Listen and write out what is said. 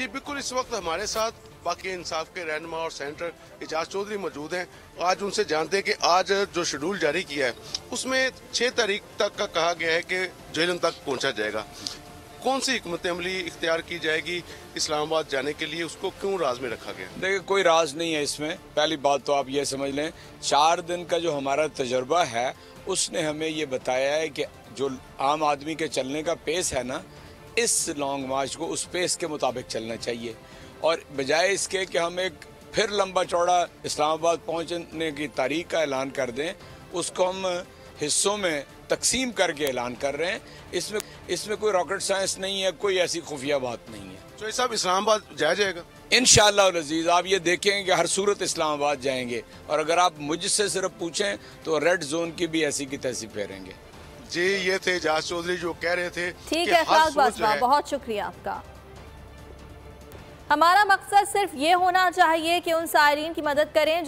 जी बिल्कुल, इस वक्त हमारे साथ बाकी इंसाफ के रहनुमा और सेनेटर एजाज चौधरी मौजूद हैं। आज उनसे जानते हैं कि आज जो शेड्यूल जारी किया है उसमें 6 तारीख तक का कहा गया है कि जेहलम तक पहुंचा जाएगा। कौन सी हिकमत अमली इख्तियार की जाएगी इस्लामाबाद जाने के लिए, उसको क्यों राज में रखा गया? देखिए, कोई राज नहीं है इसमें। पहली बात तो आप ये समझ लें, 4 दिन का जो हमारा तजर्बा है उसने हमें ये बताया है कि जो आम आदमी के चलने का पेस है ना, इस लॉन्ग मार्च को उस पेस के मुताबिक चलना चाहिए, और बजाय इसके कि हम एक फिर लंबा चौड़ा इस्लामाबाद पहुंचने की तारीख का ऐलान कर दें, उसको हम हिस्सों में तकसीम करके ऐलान कर रहे हैं। इसमें कोई रॉकेट साइंस नहीं है, कोई ऐसी खुफिया बात नहीं है। तो ये सब इस्लामाबाद जाया जाएगा इंशाअल्लाह अज़ीज़। आप ये देखेंगे कि हर सूरत इस्लामाबाद जाएंगे, और अगर आप मुझसे सिर्फ पूछें तो रेड जोन की भी ऐसी की तैसी फेरेंगे। जी, ये थे एजाज चौधरी जो कह रहे थे। ठीक है खाक बासमा, बहुत शुक्रिया आपका। हमारा मकसद सिर्फ ये होना चाहिए कि उन सायरीन की मदद करें